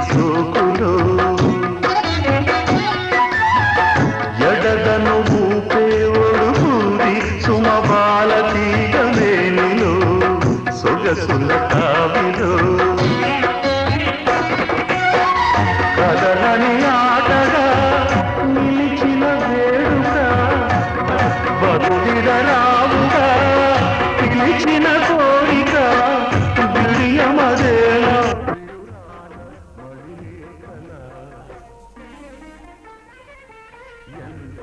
సోకులో ఎడదను ఊపే ఒడుగురి సుమబాల తీగవేణిలో సొగసుల తావిలో కదలని ఆటగా నిలిచిన వేడుక బదులిరావుగా పిలిచిన కోరిక బిడియమదేలా ఎంత